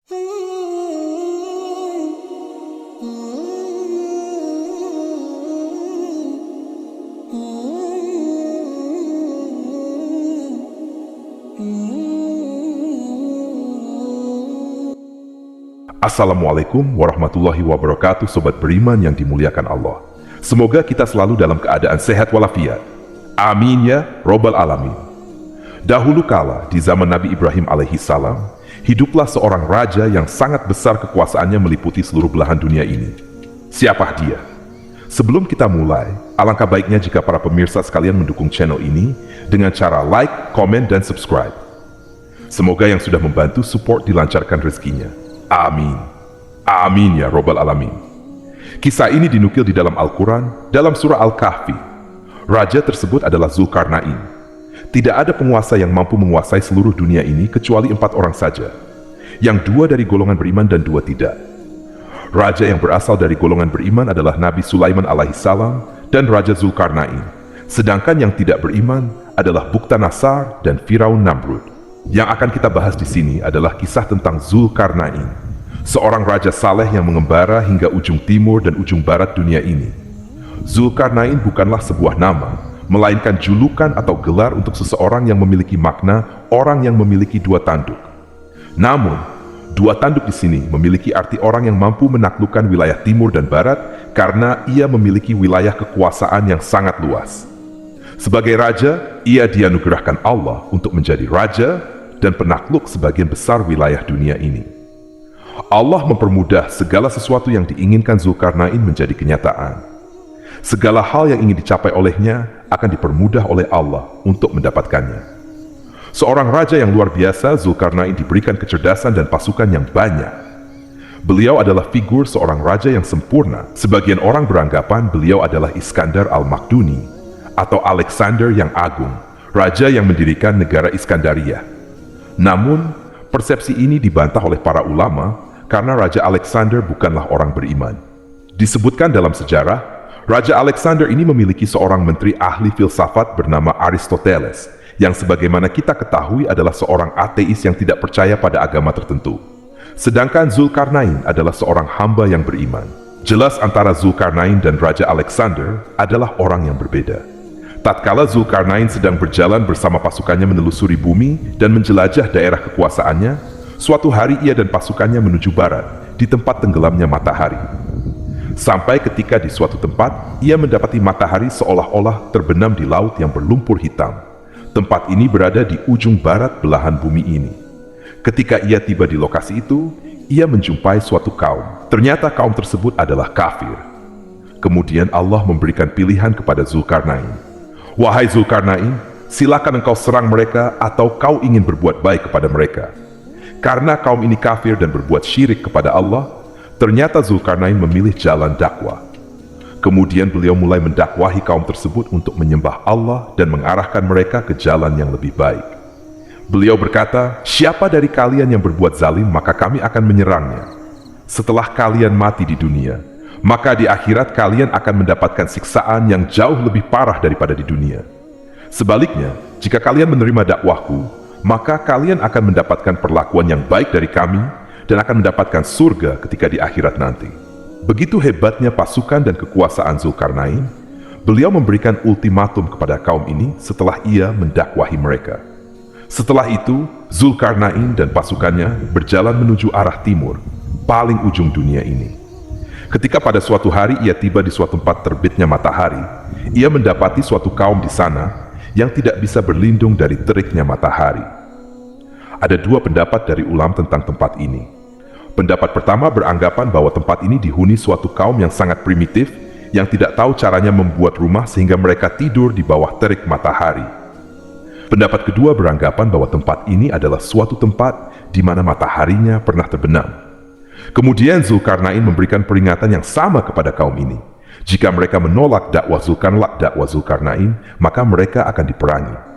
Assalamualaikum warahmatullahi wabarakatuh, sobat beriman yang dimuliakan Allah. Semoga kita selalu dalam keadaan sehat walafiat. Amin ya Robbal Alamin. Dahulu kala, di zaman Nabi Ibrahim alaihissalam, hiduplah seorang raja yang sangat besar kekuasaannya meliputi seluruh belahan dunia ini. Siapa dia? Sebelum kita mulai, alangkah baiknya jika para pemirsa sekalian mendukung channel ini dengan cara like, komen, dan subscribe. Semoga yang sudah membantu support dilancarkan rezekinya. Amin. Amin ya Robbal Alamin. Kisah ini dinukil di dalam Al-Quran, dalam surah Al-Kahfi. Raja tersebut adalah Zulkarnain. Tidak ada penguasa yang mampu menguasai seluruh dunia ini kecuali 4 orang saja. Yang 2 dari golongan beriman dan 2 tidak. Raja yang berasal dari golongan beriman adalah Nabi Sulaiman alaihissalam dan Raja Zulkarnain. Sedangkan yang tidak beriman adalah Bukhtanasar dan Firaun Namrud. Yang akan kita bahas di sini adalah kisah tentang Zulkarnain, seorang raja saleh yang mengembara hingga ujung timur dan ujung barat dunia ini. Zulkarnain bukanlah sebuah nama, melainkan julukan atau gelar untuk seseorang yang memiliki makna orang yang memiliki 2 tanduk. Namun, 2 tanduk di sini memiliki arti orang yang mampu menaklukkan wilayah timur dan barat karena ia memiliki wilayah kekuasaan yang sangat luas. Sebagai raja, ia dianugerahkan Allah untuk menjadi raja dan penakluk sebagian besar wilayah dunia ini. Allah mempermudah segala sesuatu yang diinginkan Zulkarnain menjadi kenyataan. Segala hal yang ingin dicapai olehnya akan dipermudah oleh Allah untuk mendapatkannya. Seorang raja yang luar biasa, Zulkarnain diberikan kecerdasan dan pasukan yang banyak. Beliau adalah figur seorang raja yang sempurna. Sebagian orang beranggapan beliau adalah Iskandar al-Makduni atau Alexander yang Agung, raja yang mendirikan negara Iskandaria. Namun, persepsi ini dibantah oleh para ulama karena Raja Alexander bukanlah orang beriman. Disebutkan dalam sejarah, Raja Alexander ini memiliki seorang menteri ahli filsafat bernama Aristoteles, yang sebagaimana kita ketahui adalah seorang ateis yang tidak percaya pada agama tertentu. Sedangkan Zulkarnain adalah seorang hamba yang beriman. Jelas antara Zulkarnain dan Raja Alexander adalah orang yang berbeda. Tatkala Zulkarnain sedang berjalan bersama pasukannya menelusuri bumi dan menjelajah daerah kekuasaannya, suatu hari ia dan pasukannya menuju barat, di tempat tenggelamnya matahari. Sampai ketika di suatu tempat, ia mendapati matahari seolah-olah terbenam di laut yang berlumpur hitam. Tempat ini berada di ujung barat belahan bumi ini. Ketika ia tiba di lokasi itu, ia menjumpai suatu kaum. Ternyata kaum tersebut adalah kafir. Kemudian Allah memberikan pilihan kepada Zulkarnain. Wahai Zulkarnain, silakan engkau serang mereka atau kau ingin berbuat baik kepada mereka. Karena kaum ini kafir dan berbuat syirik kepada Allah, ternyata Zulkarnain memilih jalan dakwah. Kemudian beliau mulai mendakwahi kaum tersebut untuk menyembah Allah dan mengarahkan mereka ke jalan yang lebih baik. Beliau berkata, siapa dari kalian yang berbuat zalim maka kami akan menyerangnya. Setelah kalian mati di dunia, maka di akhirat kalian akan mendapatkan siksaan yang jauh lebih parah daripada di dunia. Sebaliknya, jika kalian menerima dakwahku, maka kalian akan mendapatkan perlakuan yang baik dari kami dan akan mendapatkan surga ketika di akhirat nanti. Begitu hebatnya pasukan dan kekuasaan Zulkarnain, beliau memberikan ultimatum kepada kaum ini setelah ia mendakwahi mereka. Setelah itu, Zulkarnain dan pasukannya berjalan menuju arah timur, paling ujung dunia ini. Ketika pada suatu hari ia tiba di suatu tempat terbitnya matahari, ia mendapati suatu kaum di sana yang tidak bisa berlindung dari teriknya matahari. Ada 2 pendapat dari ulama tentang tempat ini. Pendapat pertama beranggapan bahwa tempat ini dihuni suatu kaum yang sangat primitif, yang tidak tahu caranya membuat rumah sehingga mereka tidur di bawah terik matahari. Pendapat kedua beranggapan bahwa tempat ini adalah suatu tempat di mana mataharinya pernah terbenam. Kemudian Zulkarnain memberikan peringatan yang sama kepada kaum ini. Jika mereka menolak dakwah Zulkarnain, maka mereka akan diperangi.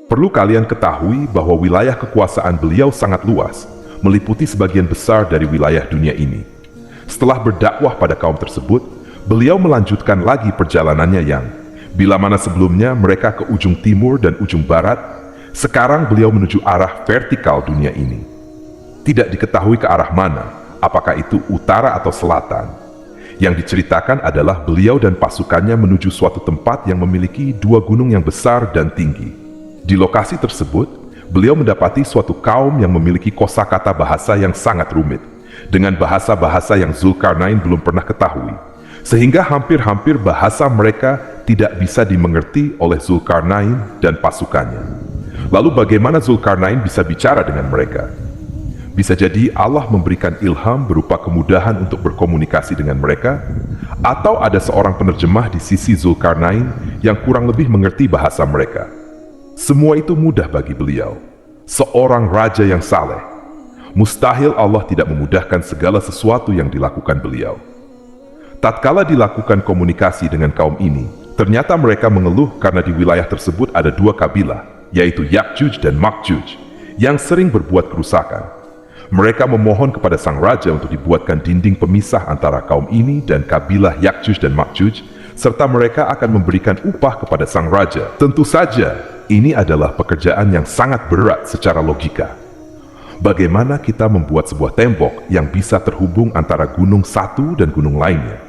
Perlu kalian ketahui bahwa wilayah kekuasaan beliau sangat luas, meliputi sebagian besar dari wilayah dunia ini. Setelah berdakwah pada kaum tersebut, beliau melanjutkan lagi perjalanannya yang, bila mana sebelumnya mereka ke ujung timur dan ujung barat, Sekarang beliau menuju arah vertikal dunia ini. Tidak diketahui ke arah mana, apakah itu utara atau selatan. Yang diceritakan adalah beliau dan pasukannya menuju suatu tempat yang memiliki dua gunung yang besar dan tinggi. Di lokasi tersebut, beliau mendapati suatu kaum yang memiliki kosakata bahasa yang sangat rumit, dengan bahasa-bahasa yang Zulkarnain belum pernah ketahui, sehingga hampir-hampir bahasa mereka tidak bisa dimengerti oleh Zulkarnain dan pasukannya. Lalu bagaimana Zulkarnain bisa bicara dengan mereka? Bisa jadi Allah memberikan ilham berupa kemudahan untuk berkomunikasi dengan mereka, atau ada seorang penerjemah di sisi Zulkarnain yang kurang lebih mengerti bahasa mereka. Semua itu mudah bagi beliau, seorang raja yang saleh. Mustahil Allah tidak memudahkan segala sesuatu yang dilakukan beliau. Tatkala dilakukan komunikasi dengan kaum ini, ternyata mereka mengeluh karena di wilayah tersebut ada dua kabilah, yaitu Ya'juj dan Ma'juj, yang sering berbuat kerusakan. Mereka memohon kepada sang raja untuk dibuatkan dinding pemisah antara kaum ini dan kabilah Ya'juj dan Ma'juj, serta mereka akan memberikan upah kepada sang raja. Tentu saja, ini adalah pekerjaan yang sangat berat secara logika. Bagaimana kita membuat sebuah tembok yang bisa terhubung antara gunung satu dan gunung lainnya?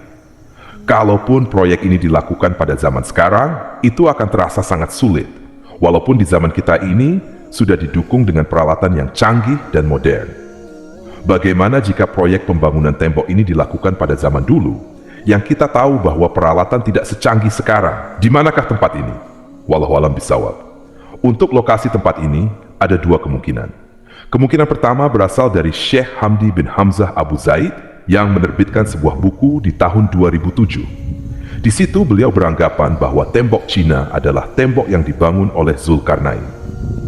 Kalaupun proyek ini dilakukan pada zaman sekarang, itu akan terasa sangat sulit. Walaupun di zaman kita ini sudah didukung dengan peralatan yang canggih dan modern. Bagaimana jika proyek pembangunan tembok ini dilakukan pada zaman dulu, yang kita tahu bahwa peralatan tidak secanggih sekarang? Di manakah tempat ini? Wallahu a'lam bishawab. Untuk lokasi tempat ini, ada dua kemungkinan. Kemungkinan pertama berasal dari Syekh Hamdi bin Hamzah Abu Zaid yang menerbitkan sebuah buku di tahun 2007. Di situ beliau beranggapan bahwa tembok Cina adalah tembok yang dibangun oleh Zulkarnain.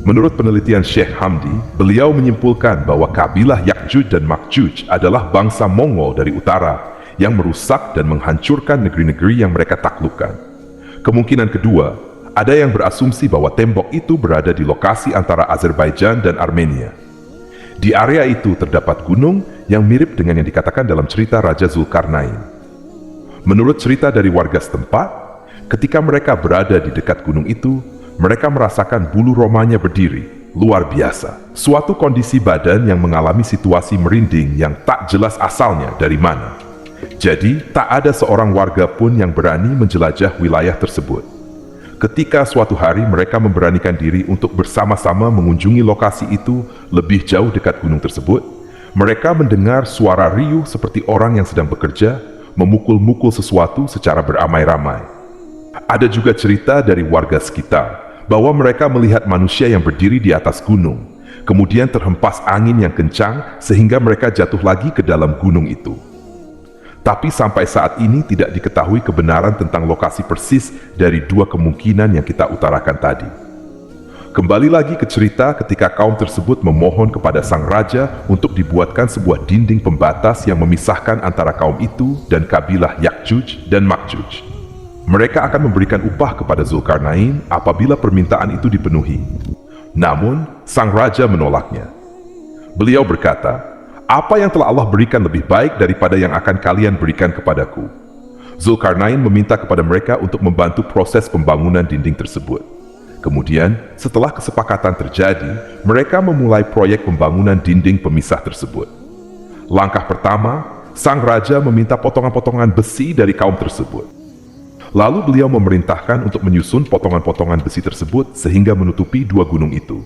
Menurut penelitian Syekh Hamdi, beliau menyimpulkan bahwa kabilah Ya'juj dan Ma'juj adalah bangsa Mongol dari utara yang merusak dan menghancurkan negeri-negeri yang mereka taklukkan. Kemungkinan kedua, ada yang berasumsi bahwa tembok itu berada di lokasi antara Azerbaijan dan Armenia. Di area itu terdapat gunung yang mirip dengan yang dikatakan dalam cerita Raja Zulkarnain. Menurut cerita dari warga setempat, ketika mereka berada di dekat gunung itu, mereka merasakan bulu romanya berdiri, luar biasa. Suatu kondisi badan yang mengalami situasi merinding yang tak jelas asalnya dari mana. Jadi, tak ada seorang warga pun yang berani menjelajah wilayah tersebut. Ketika suatu hari mereka memberanikan diri untuk bersama-sama mengunjungi lokasi itu lebih jauh dekat gunung tersebut, mereka mendengar suara riuh seperti orang yang sedang bekerja, memukul-mukul sesuatu secara beramai-ramai. Ada juga cerita dari warga sekitar, bahwa mereka melihat manusia yang berdiri di atas gunung, kemudian terhempas angin yang kencang sehingga mereka jatuh lagi ke dalam gunung itu. Tapi sampai saat ini tidak diketahui kebenaran tentang lokasi persis dari dua kemungkinan yang kita utarakan tadi. Kembali lagi ke cerita ketika kaum tersebut memohon kepada sang raja untuk dibuatkan sebuah dinding pembatas yang memisahkan antara kaum itu dan kabilah Ya'juj dan Ma'juj. Mereka akan memberikan upah kepada Zulkarnain apabila permintaan itu dipenuhi. Namun, sang raja menolaknya. Beliau berkata, "Apa yang telah Allah berikan lebih baik daripada yang akan kalian berikan kepadaku." Zulkarnain meminta kepada mereka untuk membantu proses pembangunan dinding tersebut. Kemudian, setelah kesepakatan terjadi, mereka memulai proyek pembangunan dinding pemisah tersebut. Langkah pertama, sang raja meminta potongan-potongan besi dari kaum tersebut. Lalu beliau memerintahkan untuk menyusun potongan-potongan besi tersebut sehingga menutupi dua gunung itu.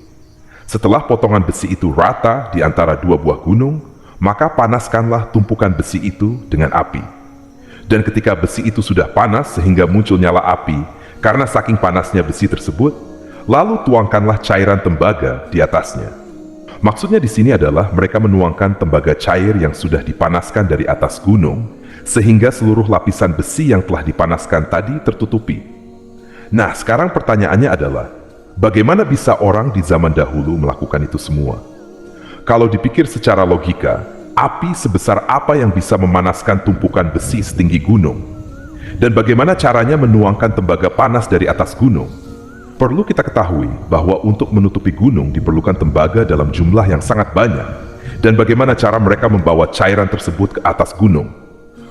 Setelah potongan besi itu rata di antara dua buah gunung, maka panaskanlah tumpukan besi itu dengan api. Dan ketika besi itu sudah panas sehingga muncul nyala api, karena saking panasnya besi tersebut, lalu tuangkanlah cairan tembaga di atasnya. Maksudnya di sini adalah mereka menuangkan tembaga cair yang sudah dipanaskan dari atas gunung, sehingga seluruh lapisan besi yang telah dipanaskan tadi tertutupi. Nah, sekarang pertanyaannya adalah, bagaimana bisa orang di zaman dahulu melakukan itu semua? Kalau dipikir secara logika, api sebesar apa yang bisa memanaskan tumpukan besi setinggi gunung? Dan bagaimana caranya menuangkan tembaga panas dari atas gunung? Perlu kita ketahui bahwa untuk menutupi gunung diperlukan tembaga dalam jumlah yang sangat banyak. Dan bagaimana cara mereka membawa cairan tersebut ke atas gunung?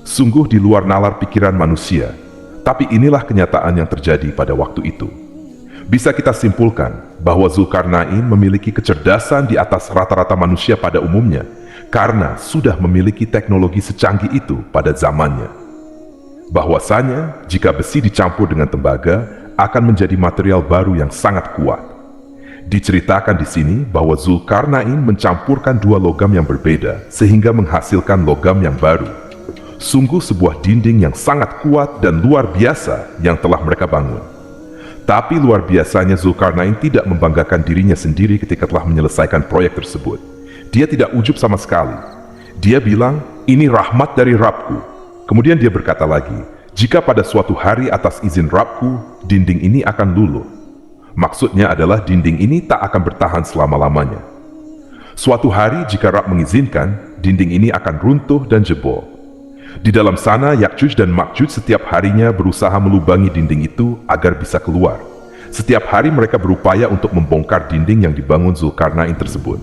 Sungguh di luar nalar pikiran manusia, tapi inilah kenyataan yang terjadi pada waktu itu. Bisa kita simpulkan bahwa Zulkarnain memiliki kecerdasan di atas rata-rata manusia pada umumnya karena sudah memiliki teknologi secanggih itu pada zamannya. Bahwasanya jika besi dicampur dengan tembaga akan menjadi material baru yang sangat kuat. Diceritakan di sini bahwa Zulkarnain mencampurkan dua logam yang berbeda sehingga menghasilkan logam yang baru. Sungguh sebuah dinding yang sangat kuat dan luar biasa yang telah mereka bangun. Tapi luar biasanya Zulkarnain tidak membanggakan dirinya sendiri ketika telah menyelesaikan proyek tersebut. Dia tidak ujub sama sekali. Dia bilang, ini rahmat dari Rabbku. Kemudian dia berkata lagi, jika pada suatu hari atas izin Rabbku, dinding ini akan luluh. Maksudnya adalah dinding ini tak akan bertahan selama-lamanya. Suatu hari jika Rabb mengizinkan, dinding ini akan runtuh dan jebol. Di dalam sana, Ya'juj dan Ma'juj setiap harinya berusaha melubangi dinding itu agar bisa keluar. Setiap hari mereka berupaya untuk membongkar dinding yang dibangun Zulkarnain tersebut.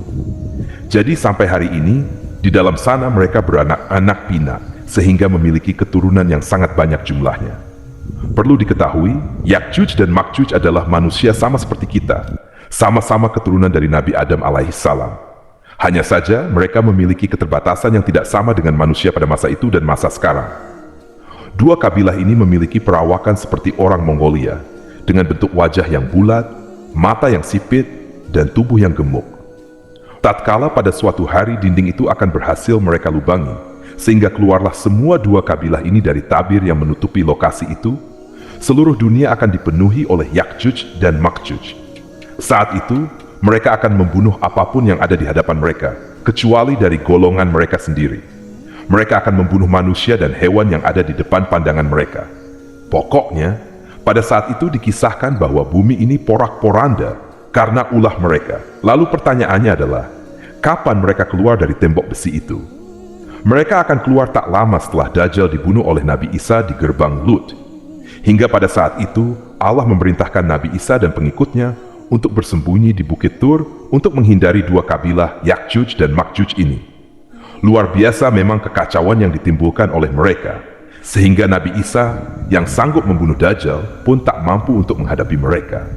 Jadi sampai hari ini, di dalam sana mereka beranak-anak pinak, sehingga memiliki keturunan yang sangat banyak jumlahnya. Perlu diketahui, Ya'juj dan Ma'juj adalah manusia sama seperti kita, sama-sama keturunan dari Nabi Adam alaihissalam. Hanya saja mereka memiliki keterbatasan yang tidak sama dengan manusia pada masa itu dan masa sekarang. Dua kabilah ini memiliki perawakan seperti orang Mongolia, dengan bentuk wajah yang bulat, mata yang sipit, dan tubuh yang gemuk. Tatkala pada suatu hari dinding itu akan berhasil mereka lubangi, sehingga keluarlah semua dua kabilah ini dari tabir yang menutupi lokasi itu, seluruh dunia akan dipenuhi oleh Ya'juj dan Ma'juj. Saat itu, mereka akan membunuh apapun yang ada di hadapan mereka, kecuali dari golongan mereka sendiri. Mereka akan membunuh manusia dan hewan yang ada di depan pandangan mereka. Pokoknya, pada saat itu dikisahkan bahwa bumi ini porak-poranda karena ulah mereka. Lalu pertanyaannya adalah, kapan mereka keluar dari tembok besi itu? Mereka akan keluar tak lama setelah Dajjal dibunuh oleh Nabi Isa di gerbang Lut. Hingga pada saat itu, Allah memerintahkan Nabi Isa dan pengikutnya untuk bersembunyi di Bukit Tur untuk menghindari dua kabilah Ya'juj dan Ma'juj ini. Luar biasa memang kekacauan yang ditimbulkan oleh mereka, sehingga Nabi Isa yang sanggup membunuh Dajjal pun tak mampu untuk menghadapi mereka.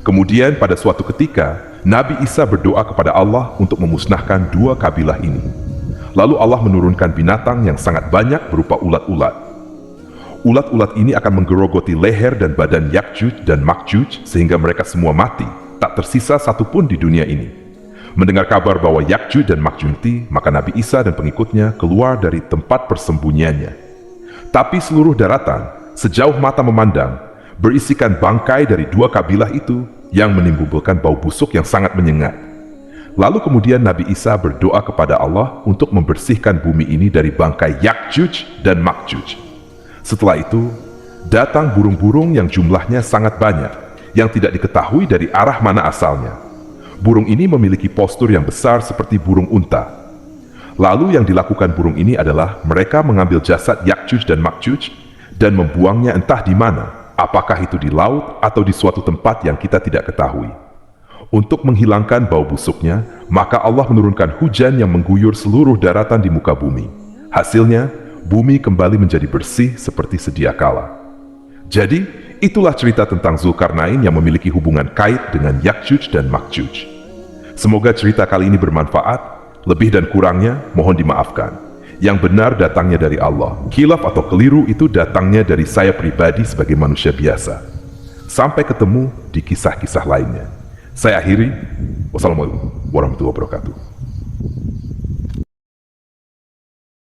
Kemudian pada suatu ketika, Nabi Isa berdoa kepada Allah untuk memusnahkan dua kabilah ini. Lalu Allah menurunkan binatang yang sangat banyak berupa ulat-ulat. Ulat-ulat ini akan menggerogoti leher dan badan Ya'juj dan Ma'juj sehingga mereka semua mati, tak tersisa satupun di dunia ini. Mendengar kabar bahwa Ya'juj dan Ma'juj mati, maka Nabi Isa dan pengikutnya keluar dari tempat persembunyiannya. Tapi seluruh daratan, sejauh mata memandang, berisikan bangkai dari dua kabilah itu yang menimbulkan bau busuk yang sangat menyengat. Lalu kemudian Nabi Isa berdoa kepada Allah untuk membersihkan bumi ini dari bangkai Ya'juj dan Ma'juj. Setelah itu, datang burung-burung yang jumlahnya sangat banyak, yang tidak diketahui dari arah mana asalnya. Burung ini memiliki postur yang besar seperti burung unta. Lalu yang dilakukan burung ini adalah mereka mengambil jasad Ya'juj dan Ma'juj dan membuangnya entah di mana, apakah itu di laut atau di suatu tempat yang kita tidak ketahui. Untuk menghilangkan bau busuknya, maka Allah menurunkan hujan yang mengguyur seluruh daratan di muka bumi. Hasilnya, bumi kembali menjadi bersih seperti sedia kala. Jadi, itulah cerita tentang Zulkarnain yang memiliki hubungan kait dengan Ya'juj dan Ma'juj. Semoga cerita kali ini bermanfaat, lebih dan kurangnya mohon dimaafkan. Yang benar datangnya dari Allah, khilaf atau keliru itu datangnya dari saya pribadi sebagai manusia biasa. Sampai ketemu di kisah-kisah lainnya. Saya akhiri, wassalamualaikum warahmatullahi wabarakatuh.